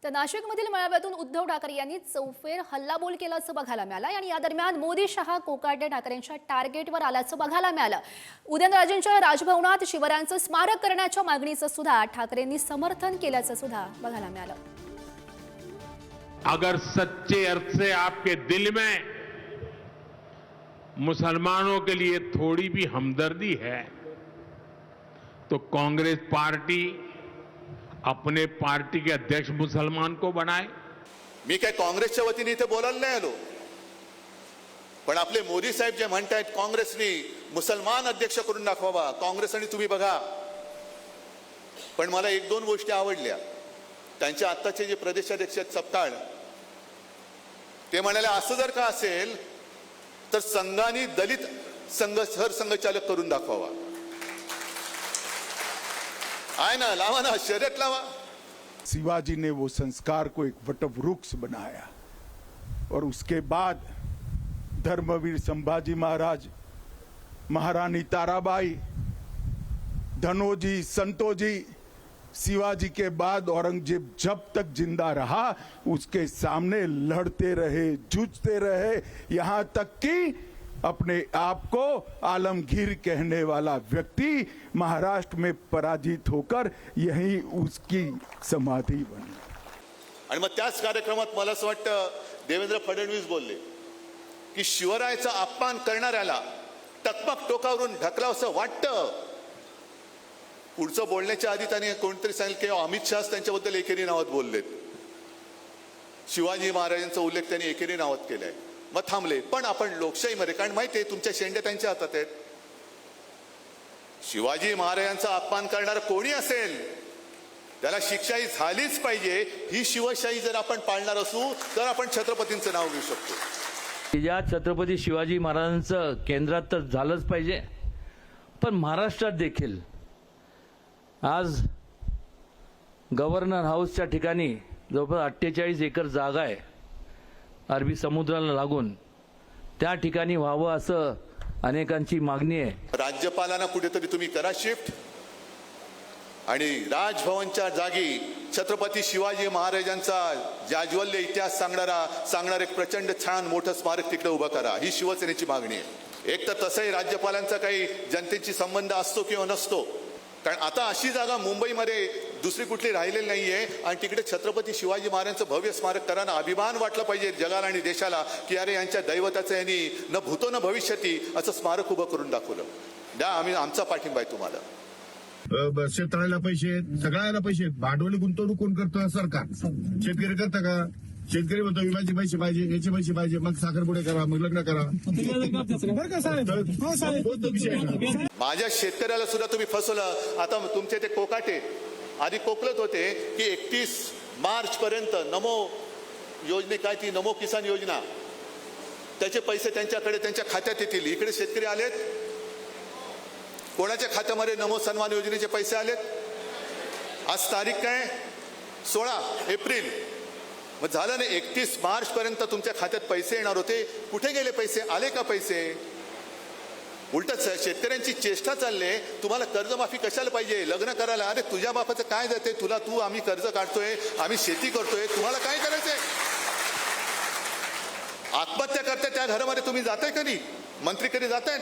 तर नाशिकमधील मेळाव्यातून उद्धव ठाकरे यांनी चौफेर हल्लाबोल केल्याचं बघायला मिळालं आणि या दरम्यान मोदी शहा कोकाटे ठाकरेंच्या टार्गेटवर आल्याचं बघायला मिळालं। उदयनराजेंच्या राजभवनात शिवरायांचं स्मारक करण्याच्या मागणीचं सुद्धा ठाकरेंनी समर्थन केल्याचं सुद्धा बघायला मिळालं। अगर सच्चे अर्थ से आपके दिल में मुसलमानों के लिए थोड़ी भी हमदर्दी है तो कांग्रेस पार्टी अपने पार्टी के अध्यक्ष मुसलमान को बनाए। मी काय काँग्रेसच्या वतीने इथे बोलायला नाही आलो, पण आपले मोदी साहेब जे म्हणतायत काँग्रेसने मुसलमान अध्यक्ष करून दाखवावा, काँग्रेस आणि तुम्ही बघा। पण मला एक दोन गोष्टी आवडल्या त्यांच्या आत्ताचे जे प्रदेशाध्यक्ष सपकाळ ते म्हणाले असं जर का असेल तर संघाने दलित संघ सरसंघचालक करून दाखवावा। आए ना, लावा ना, शर्यत लावा। शिवाजी ने वो संस्कार को एक वटवृक्ष बनाया और उसके बाद धर्मवीर संभाजी महाराज, महारानी ताराबाई, धनोजी, संतोजी, शिवाजी के बाद औरंगजेब जब तक जिंदा रहा उसके सामने लड़ते रहे, जूझते रहे, यहां तक कि अपने आप को आलमगीर कहने वाला व्यक्ति महाराष्ट्र में पराजित होकर यही उसकी समाधि बनी। आणि मग त्याच कार्यक्रमात मला असं वाटतं देवेंद्र फडणवीस बोलले की शिवरायाचा अपमान करणाऱ्याला टकमक टोकावरून ढकलावं असं वाटतं। पुढचं बोलण्याच्या आधी त्यांनी कोणतरी सांगितलं की अमित शहा त्यांच्याबद्दल एकेरी नावात बोललेत, शिवाजी महाराजांचा उल्लेख त्यांनी एकेरी नावात केलाय, मग थांबले। पण आपण लोकशाहीमध्ये, कारण माहिती आहे तुमच्या शेंड्या त्यांच्या हातात आहेत, शिवाजी महाराजांचा अपमान करणारा कोणी असेल त्याला शिक्षाही झालीच पाहिजे। ही शिवशाही जर आपण पाळणार असू तर आपण छत्रपतींचं नाव घेऊ शकतो। या छत्रपती शिवाजी महाराजांचं केंद्रात तर झालंच पाहिजे, पण महाराष्ट्रात देखील आज गव्हर्नर हाऊसच्या ठिकाणी जवळपास 48 एकर जागा आहे अरबी समुद्राला लागून, त्या ठिकाणी व्हावं असं अनेकांची मागणी आहे। राज्यपालांना कुठेतरी तुम्ही करा शिफ्ट आणि राजभवनच्या जागी छत्रपती शिवाजी महाराजांचा जाज्वल्य इतिहास सांगणार एक प्रचंड छान मोठं स्मारक तिकडे उभं करा, ही शिवसेनेची मागणी आहे। एक तर तसंही राज्यपालांचा काही जनतेशी संबंध असतो किंवा नसतो, कारण आता अशी जागा मुंबईमध्ये दुसरी कुठली राहिलेली नाहीये आणि तिकडे छत्रपती शिवाजी महाराजांचं भव्य स्मारक करायला अभिमान वाटला पाहिजे जगाला आणि देशाला की अरे यांच्या दैवताचं यांनी न भूतो न भविष्यती असं स्मारक उभं करून दाखवलं। द्या, आम्ही आमचा पाठिंबा आहे तुम्हाला। शेतकऱ्याला पैसे, सगळ्याला पैसे, भांडवली गुंतवणूक कोण करतो? सरकार। शेतकरी करता का? शेतकरी म्हणतो विम्याचे पैसे पाहिजे, याचे पैसे पाहिजे, मग साखरपुडे करा, मग लग्न करा। माझ्या शेतकऱ्याला सुद्धा तुम्ही फसवलं। आता तुमचे ते कोकाटे आधी कोकलत होते की 31 मार्च पर्यंत नमो योजने, काय ती नमो किसान योजना, त्याचे पैसे त्यांच्याकडे त्यांच्या खात्यात येतील। इकडे शेतकरी आलेत, कोणाच्या खात्यामध्ये नमो सन्मान योजनेचे पैसे आलेत? आज तारीख काय? 16 एप्रिल। मग झालं ना, 31 मार्च पर्यंत तुमच्या खात्यात पैसे येणार होते, कुठे गेले पैसे? आले का पैसे? उलट शेतकऱ्यांची चेष्टा चालले, तुम्हाला कर्जमाफी कशाला पाहिजे? लग्न करायला? अरे तुझ्या बापाचं काय जाते तुला? तू आम्ही कर्ज काढतोय, आम्ही शेती करतोय, तुम्हाला काय करायचंय? आत्महत्या करताय त्या घरामध्ये तुम्ही जाताय कधी? मंत्री कधी जातायत?